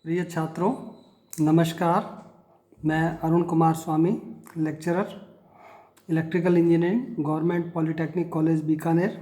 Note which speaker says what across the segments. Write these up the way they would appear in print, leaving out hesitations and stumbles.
Speaker 1: प्रिय छात्रों, नमस्कार। मैं Arun Kumar Swami, lecturer, electrical engineering, government polytechnic college Bikaner,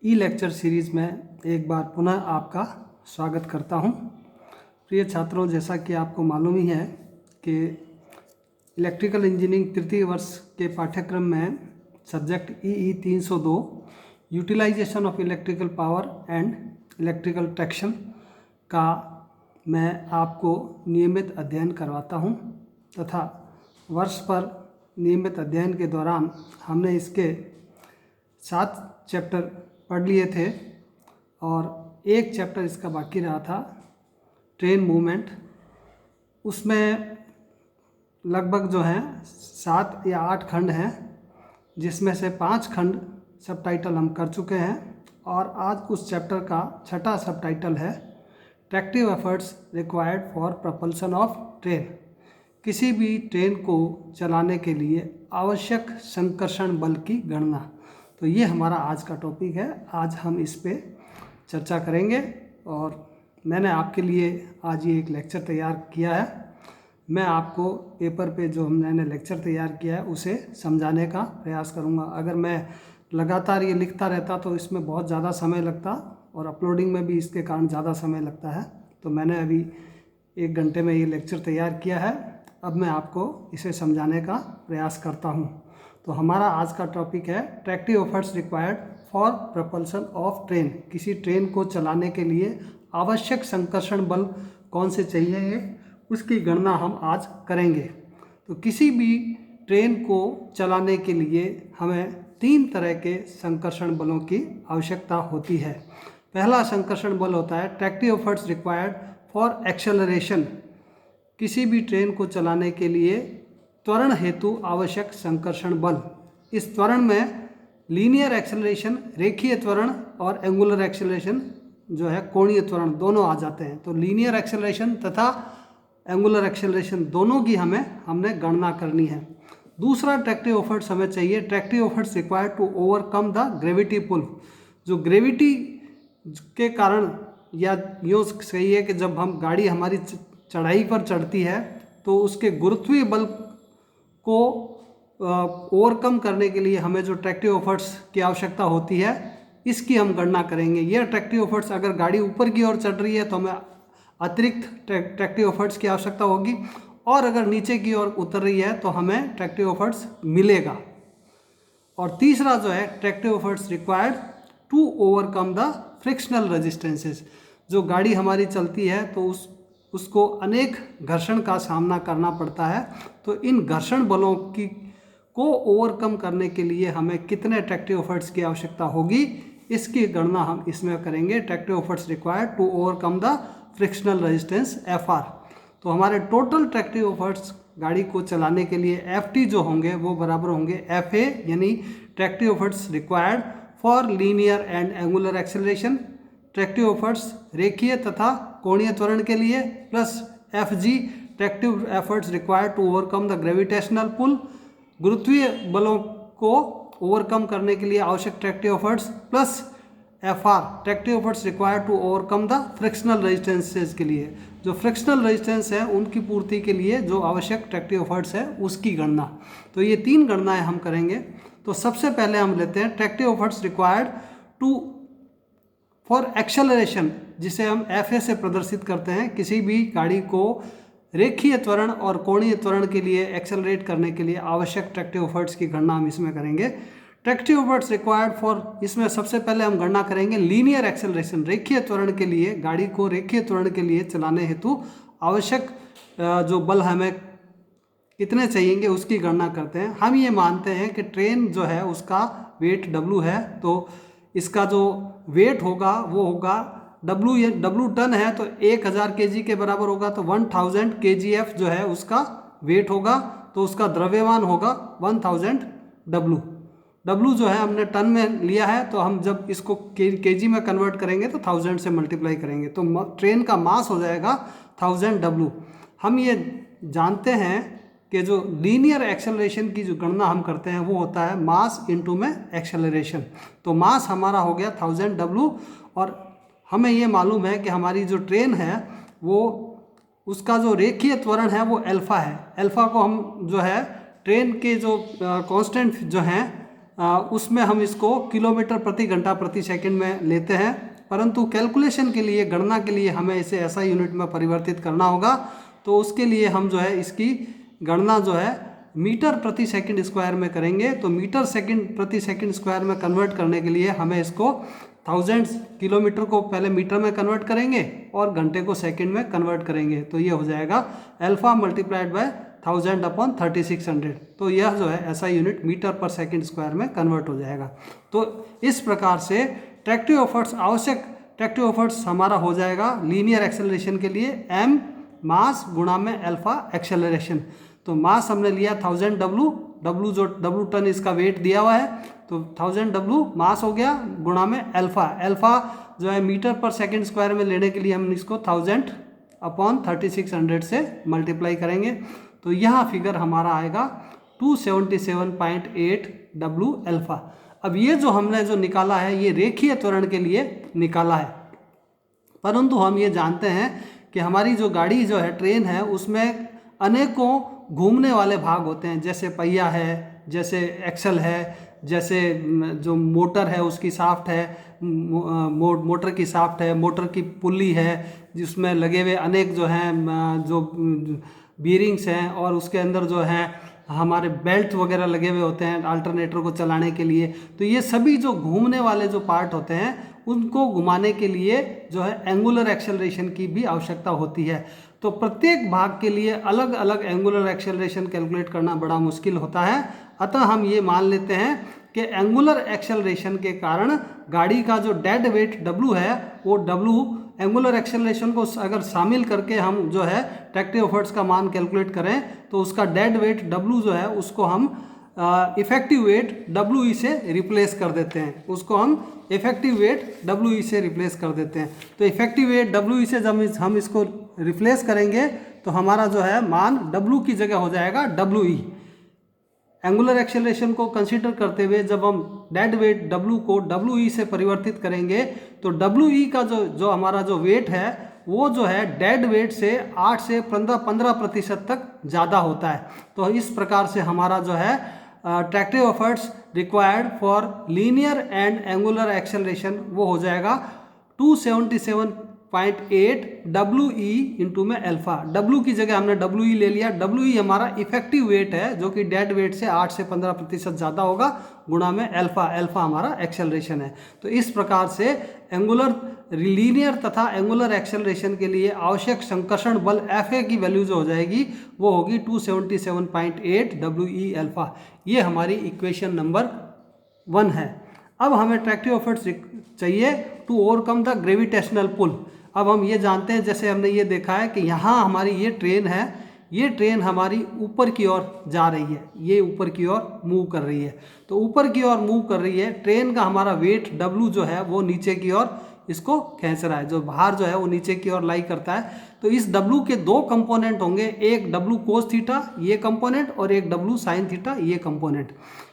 Speaker 1: e lecture series में एक बार पुनः आपका स्वागत करता हूं। प्रिय छात्रों, जैसा कि आपको मालूम ही है कि इलेक्ट्रिकल इंजीनियरिंग तृतीय वर्ष के पाठ्यक्रम में subject E 302 utilization of electrical power and electrical traction का मैं आपको नियमित अध्ययन करवाता हूं तथा वर्ष पर नियमित अध्ययन के दौरान हमने इसके 7 चैप्टर पढ़ लिए थे और एक चैप्टर इसका बाकी रहा था, ट्रेन मूवमेंट। उसमें लगभग जो है 7 या 8 खंड हैं, जिसमें से 5 खंड सब टाइटल हम कर चुके हैं और आज उस चैप्टर का 6ठा सब टाइटल है tractive efforts required for propulsion of train. किसी भी ट्रेन को चलाने के लिए आवश्यक संकर्षण बल की गणना। तो ये हमारा आज का टॉपिक है। आज हम इस पे चर्चा करेंगे और मैंने आपके लिए आज ये एक लेक्चर तैयार किया है। मैं आपको पेपर पे जो मैंने लेक्चर तैयार किया है उसे समझाने का प्रयास करूँगा। अगर मैं लगातार ये लिखता रहता तो इसमें बहुत ज़्यादा समय लगता और अपलोडिंग में भी इसके कारण ज़्यादा समय लगता है। तो मैंने अभी 1 घंटे में ये लेक्चर तैयार किया है। अब मैं आपको इसे समझाने का प्रयास करता हूँ। तो हमारा आज का टॉपिक है tractive efforts required for propulsion of train. किसी ट्रेन को चलाने के लिए आवश्यक संकर्षण बल कौन से चाहिए, उसकी गणना हम आज करेंगे। तो किसी भी ट्रेन को चलाने के लिए हमें 3 तरह के संकर्षण बलों की आवश्यकता होती है। पहला संकर्षण बल होता है tractive efforts required for acceleration. किसी भी ट्रेन को चलाने के लिए त्वरण हेतु आवश्यक संकर्षण बल। इस त्वरण में लीनियर एक्सेलरेशन, रेखीय त्वरण और एंगुलर एक्सेलरेशन जो है कोणीय त्वरण, दोनों आ जाते हैं। तो लीनियर एक्सेलरेशन तथा एंगुलर एक्सेलरेशन दोनों की हमने गणना करनी है। दूसरा ट्रैक्टिव एफर्ट्स हमें चाहिए, tractive efforts required to overcome the gravity pull. जो ग्रेविटी के कारण, या यूँ कहिए कि जब हम गाड़ी हमारी चढ़ाई पर चढ़ती है तो उसके गुरुत्वीय बल को ओवरकम करने के लिए हमें जो ट्रैक्टिव एफर्ट्स की आवश्यकता होती है, इसकी हम गणना करेंगे। यह ट्रैक्टिव एफर्ट्स, अगर गाड़ी ऊपर की ओर चढ़ रही है तो हमें अतिरिक्त ट्रैक्टिव एफर्ट्स की आवश्यकता होगी, और अगर नीचे की ओर उतर रही है तो हमें ट्रैक्टिव एफर्ट्स मिलेगा। और तीसरा जो है tractive efforts required to overcome the frictional resistances. जो गाड़ी हमारी चलती है तो उसको अनेक घर्षण का सामना करना पड़ता है। तो इन घर्षण बलों को ओवरकम करने के लिए हमें कितने ट्रैक्टिव एफर्ट्स की आवश्यकता होगी, इसकी गणना हम इसमें करेंगे। Tractive efforts required to overcome the frictional resistance FR। तो हमारे टोटल ट्रैक्टिव एफर्ट्स गाड़ी को चलाने के लिए FT जो होंगे वो बराबर होंगे FA, यानी tractive efforts required for linear and angular acceleration, tractive efforts रेखीय तथा कोणीय त्वरण के लिए, plus FG tractive efforts required to overcome the gravitational pull, गुरुत्वीय बलों को ओवरकम करने के लिए आवश्यक tractive efforts, plus FR tractive efforts required to overcome the frictional resistances के लिए। जो फ्रिक्शनल रेजिस्टेंस है उनकी पूर्ति के लिए जो आवश्यक ट्रैक्टिव एफर्ट्स है उसकी गणना। तो ये 3 गणनाएं हम करेंगे। तो सबसे पहले हम लेते हैं tractive efforts required to for acceleration, जिसे हम FA से प्रदर्शित करते हैं। किसी भी गाड़ी को रेखीय त्वरण और कोणीय त्वरण के लिए एक्सेलरेट करने के लिए आवश्यक ट्रैक्टिव एफर्ट्स की गणना हम इसमें करेंगे। ट्रैक्टिव एफर्ट्स रिक्वायर्ड फॉर, इसमें सबसे पहले हम गणना करेंगे लीनियर एक्सेलरेशन। रेखीय त्वरण के लिए, गाड़ी को रेखीय त्वरण के लिए चलाने हेतु आवश्यक जो बल हमें कितने चाहिएंगे उसकी गणना करते हैं। हम ये मानते हैं कि ट्रेन जो है उसका वेट W है, तो इसका जो वेट होगा वो होगा W टन है तो 1000 kg के बराबर होगा, तो 1000 kgf जो है उसका वेट होगा। तो उसका द्रव्यमान होगा 1000 W जो है हमने टन में लिया है, तो हम जब इसको kg में कन्वर्ट करेंगे तो 1000 से मल्टीप्लाई करेंगे तो ट्रेन का मास हो जाएगा 1000 W। हम ये जानते हैं कि जो लीनियर एक्सेलरेशन की जो गणना हम करते हैं वो होता है मास इनटू में एक्सेलरेशन। तो मास हमारा हो गया 1000 W, और हमें ये मालूम है कि हमारी जो ट्रेन है वो उसका जो रेखीय त्वरण है वो अल्फा है। अल्फा को हम जो है ट्रेन के जो कांस्टेंट जो हैं उसमें हम इसको किलोमीटर प्रति घंटा प्रति सेकंड में लेते हैं, परंतु कैलकुलेशन के लिए, गणना के लिए हमें इसे ऐसा यूनिट में परिवर्तित करना होगा। तो उसके लिए हम जो है इसकी गणना जो है मीटर प्रति सेकंड स्क्वायर में करेंगे। तो मीटर सेकंड प्रति सेकंड स्क्वायर में कन्वर्ट करने के लिए हमें इसको थाउजेंड्स, किलोमीटर को पहले मीटर में कन्वर्ट करेंगे और घंटे को सेकंड में कन्वर्ट करेंगे। तो ये हो जाएगा अल्फा मल्टीप्लाइड बाय 1000 अपॉन 3600। तो यह जो है ऐसा यूनिट मीटर पर सेकंड स्क्वायर में कन्वर्ट हो जाएगा। तो इस प्रकार से ट्रैक्टिव एफर्ट्स, आवश्यक ट्रैक्टिव एफर्ट्स हमारा हो जाएगा लीनियर एक्सेलरेशन के लिए m मास गुणा में अल्फा एक्सेलरेशन। तो मास हमने लिया 1000 w जो w टन इसका वेट दिया हुआ है, तो 1000 w मास हो गया गुणा में अल्फा जो है मीटर पर सेकंड स्क्वायर में लेने के लिए हम इसको 1000 अपॉन 3600 से मल्टीप्लाई करेंगे। तो यह फिगर हमारा आएगा 277.8 w अल्फा। अब ये जो हमने जो निकाला है ये रेखीय त्वरण के लिए निकाला है, परंतु हम ये जानते हैं कि हमारी जो गाड़ी जो है, ट्रेन है, उसमें अनेकों घूमने वाले भाग होते हैं, जैसे पहिया है, जैसे एक्सल है, जैसे जो मोटर है उसकी शाफ्ट है, मोटर की शाफ्ट है, मोटर की पुल्ली है जिसमें लगे हुए अनेक जो हैं जो बीयरिंग्स हैं, और उसके अंदर जो है हमारे बेल्ट वगैरह लगे हुए होते हैं अल्टरनेटर को चलाने के लिए। तो ये सभी जो घूमने वाले जो पार्ट होते हैं उनको घुमाने के लिए जो है एंगुलर एक्सेलरेशन की भी आवश्यकता होती है। तो प्रत्येक भाग के लिए अलग अलग एंगुलर एक्सेलरेशन कैलकुलेट करना बड़ा मुश्किल होता है। अतः हम ये मान लेते हैं कि एंगुलर एक्सेलरेशन के कारण गाड़ी का जो डेड वेट W है वो W एंगुलर एक्सेलरेशन को अगर शामिल करके हम जो है ट्रैक्टिव एफर्ट्स का मान कैलकुलेट करें तो उसका डेड वेट W जो है उसको हम इफेक्टिव वेट WE से रिप्लेस कर देते हैं, उसको हम इफेक्टिव वेट WE से रिप्लेस कर देते हैं। तो इफेक्टिव वेट WE से जब हम इसको रिप्लेस करेंगे तो हमारा जो है मान W की जगह हो जाएगा WE। एंगुलर एक्सेलरेशन को कंसीडर करते हुए जब हम डेड वेट W को WE से परिवर्तित करेंगे तो WE का जो हमारा जो वेट है वो जो है डेड वेट से 8 से 15% तक ज़्यादा होता है। तो इस प्रकार से हमारा जो है tractive efforts required for linear and angular acceleration वो हो जाएगा 277.8 WE इंटू में अल्फा। W की जगह हमने WE ले लिया। WE हमारा इफेक्टिव वेट है जो कि डेड वेट से 8 से 15% ज़्यादा होगा, गुणा में अल्फा हमारा एक्सेलरेशन है। तो इस प्रकार से एंगुलर, लीनियर तथा एंगुलर एक्सेलरेशन के लिए आवश्यक संकर्षण बल Fa की वैल्यू जो हो जाएगी वो होगी 277.8 WE अल्फा। ये हमारी इक्वेशन नंबर 1 है। अब हमें ट्रैक्टिव एफर्ट्स चाहिए to overcome the gravitational pull. अब हम ये जानते हैं, जैसे हमने ये देखा है कि यहाँ हमारी ये ट्रेन है, ये ट्रेन हमारी ऊपर की ओर जा रही है, ये ऊपर की ओर मूव कर रही है। तो ऊपर की ओर मूव कर रही है, ट्रेन का हमारा वेट W जो है वो नीचे की ओर इसको खींच रहा है, जो भार जो है वो नीचे की ओर लाई करता है। तो इस W के दो कंपोनेंट होंगे, एक W कोस थीटा ये कंपोनेंट और एक W साइन थीटा ये कंपोनेंट।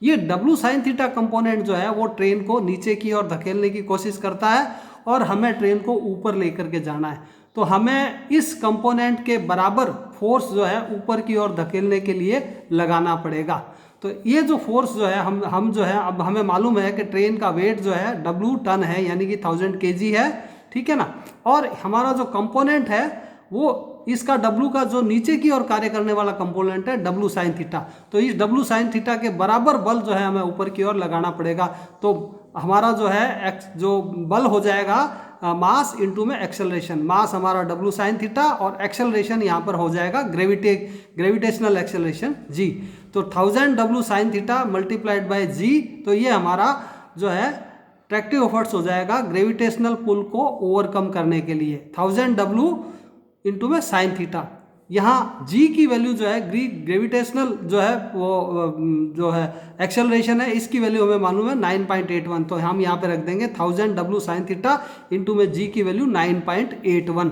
Speaker 1: ये W साइन थीटा कंपोनेंट जो है वो ट्रेन को नीचे की ओर धकेलने की कोशिश करता है और हमें ट्रेन को ऊपर लेकर के जाना है। तो हमें इस कंपोनेंट के बराबर फोर्स जो है ऊपर की ओर धकेलने के लिए लगाना पड़ेगा। तो ये जो फोर्स जो है हम जो है, अब हमें मालूम है कि ट्रेन का वेट जो है W टन है, यानी कि 1000 kg है, ठीक है ना। और हमारा जो कंपोनेंट है वो इसका W का जो नीचे की ओर कार्य करने वाला कंपोनेंट है W साइन थीटा। तो इस W साइन थीटा के बराबर बल जो है हमें ऊपर की ओर लगाना पड़ेगा। तो हमारा जो है जो बल हो जाएगा मास इंटू में एक्सेलरेशन। मास हमारा W साइन थीटा और एक्सेलरेशन यहाँ पर हो जाएगा ग्रेविटेशनल एक्सेलरेशन G। तो 1000 W sine theta multiplied by G। तो ये हमारा जो है ट्रैक्टिव एफर्ट्स हो जाएगा ग्रेविटेशनल पुल को ओवरकम करने के लिए 1000 W इंटू में साइन थीटा। यहाँ G की वैल्यू जो है ग्रेविटेशनल जो है वो जो है एक्सेलरेशन है, इसकी वैल्यू हमें मालूम है 9.81। तो हम यहाँ पे रख देंगे 1000 W साइन थीटा इंटू में G की वैल्यू 9.81।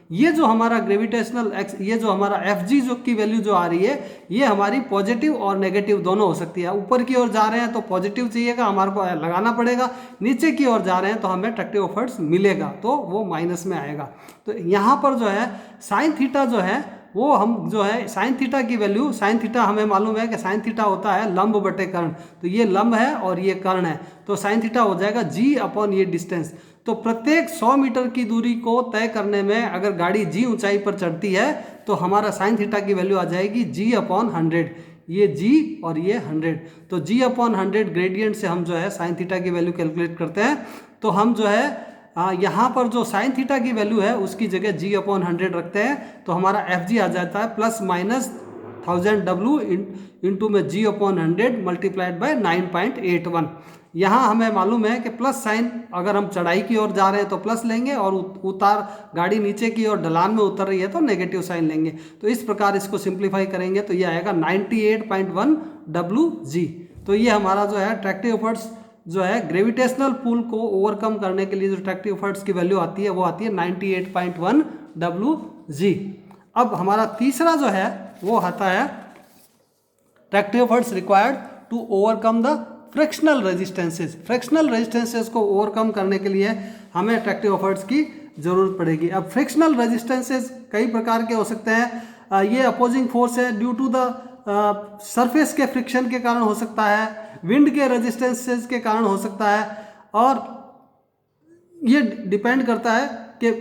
Speaker 1: ये जो हमारा ग्रेविटेशनल एक्स, ये जो हमारा एफ जी जो की वैल्यू जो आ रही है, ये हमारी पॉजिटिव और नेगेटिव दोनों हो सकती है। ऊपर की ओर जा रहे हैं तो पॉजिटिव चाहिएगा, हमारे को लगाना पड़ेगा। नीचे की ओर जा रहे हैं तो हमें अट्रैक्टिव एफर्ट्स मिलेगा, तो वो माइनस में आएगा। तो यहाँ पर जो है साइन थीटा जो है वो हम जो है साइन थीटा की वैल्यू, साइन थीटा हमें मालूम है कि साइन थीटा होता है लंब बटे कर्ण, तो ये लंब है और ये कर्ण है, तो साइन थीटा हो जाएगा जी अपॉन ये डिस्टेंस। तो प्रत्येक 100 मीटर की दूरी को तय करने में अगर गाड़ी जी ऊंचाई पर चढ़ती है तो हमारा साइन थीटा की वैल्यू आ जाएगी जी अपॉन 100, ये जी और ये 100। तो जी अपॉन 100 ग्रेडियंट से हम जो है साइन थीटा की वैल्यू कैलकुलेट करते हैं। तो हम जो है यहाँ पर जो साइन थीटा की वैल्यू है उसकी जगह जी अपॉन 100 रखते हैं, तो हमारा एफ जी आ जाता है प्लस माइनस 1000 डब्लू इंटू में जी अपॉन 100 मल्टीप्लाइड बाय 9.81। यहाँ हमें मालूम है कि प्लस साइन, अगर हम चढ़ाई की ओर जा रहे हैं तो प्लस लेंगे और उतार गाड़ी नीचे की ओर ढलान में उतर रही है तो नेगेटिव साइन लेंगे। तो इस प्रकार इसको सिंप्लीफाई करेंगे तो ये आएगा 98.1 डब्लू जी। तो ये हमारा जो है अट्रैक्टिव एफर्ट्स जो है ग्रेविटेशनल पुल को ओवरकम करने के लिए जो अट्रैक्टिव एफर्ट्स की वैल्यू आती है वो आती है 98.1 डब्लू जी। अब हमारा तीसरा जो है वो आता है attractive efforts required to overcome the frictional resistances. Frictional resistances को ओवरकम करने के लिए हमें अट्रैक्टिव एफर्ट्स की जरूरत पड़ेगी। अब फ्रिक्शनल रेजिस्टेंसेस कई प्रकार के हो सकते हैं। ये अपोजिंग फोर्स है ड्यू टू द सरफेस के फ्रिक्शन के कारण हो सकता है, विंड के रेजिस्टेंसेस के कारण हो सकता है, और ये डिपेंड करता है कि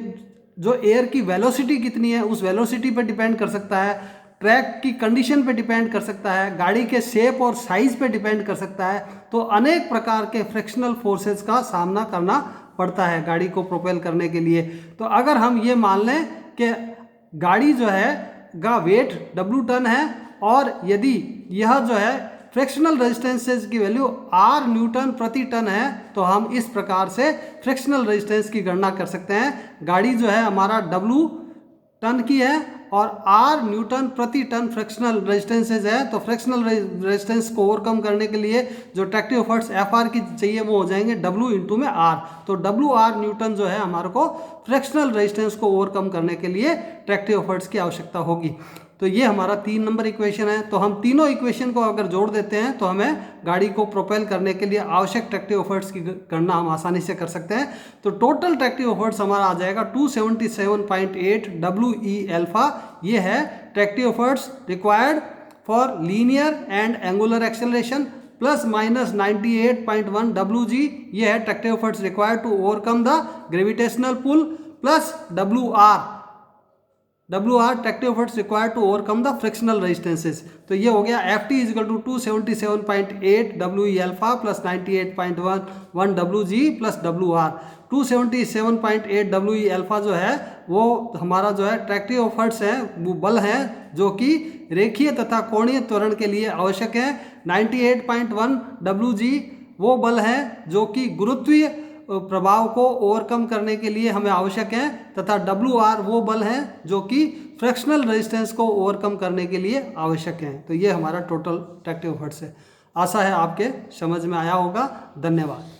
Speaker 1: जो एयर की वेलोसिटी कितनी है उस वेलोसिटी पे डिपेंड कर सकता है, ट्रैक की कंडीशन पे डिपेंड कर सकता है, गाड़ी के शेप और साइज पे डिपेंड कर सकता है। तो अनेक प्रकार के फ्रिक्शनल फोर्सेस का सामना करना पड़ता है गाड़ी को प्रोपेल करने के लिए। तो अगर हम ये मान लें कि गाड़ी जो है का वेट W टन है और यदि यह जो है फ्रिक्शनल रेजिस्टेंसेस की वैल्यू R न्यूटन प्रति टन है, तो हम इस प्रकार से फ्रिक्शनल रेजिस्टेंस की गणना कर सकते हैं। गाड़ी जो है हमारा W टन की है और R न्यूटन प्रति टन फ्रिक्शनल रेजिस्टेंसेज है, तो फ्रिक्शनल रेजिस्टेंस को ओवरकम करने के लिए जो अट्रैक्टिव एफर्ट्स FR की चाहिए वो हो जाएंगे W इंटू में R। तो WR न्यूटन जो है हमारे को फ्रिक्शनल रेजिस्टेंस को ओवरकम करने के लिए अट्रैक्टिव एफर्ट्स की आवश्यकता होगी। तो ये हमारा 3 नंबर इक्वेशन है। तो हम तीनों इक्वेशन को अगर जोड़ देते हैं तो हमें गाड़ी को प्रोपेल करने के लिए आवश्यक अट्रैक्टिव एफर्ट्स की गणना हम आसानी से कर सकते हैं। तो टोटल अट्रैक्टिव एफर्ट्स हमारा आ जाएगा 277.8 WE अल्फा। ये है attractive efforts required for linear and angular acceleration plus minus 98.1 WG। ये है attractive efforts required to overcome the gravitational pull plus WR attractive efforts required to overcome the frictional resistances. तो ये हो गया FT is equal to 277.8 WE alpha plus 98.1 WG plus WR। 277.8 WE alpha जो है वो हमारा जो है अट्रैक्टिव एफर्ट्स है, वो बल है जो कि रेखीय तथा कोणीय त्वरण के लिए आवश्यक है। 98.1 WG वो बल है जो कि गुरुत्वीय प्रभाव को ओवरकम करने के लिए हमें आवश्यक है, तथा WR वो बल है जो कि फ्रिक्शनल रेजिस्टेंस को ओवरकम करने के लिए आवश्यक है। तो ये हमारा टोटल अट्रैक्टिव एफर्ट्स है। आशा है आपके समझ में आया होगा। धन्यवाद।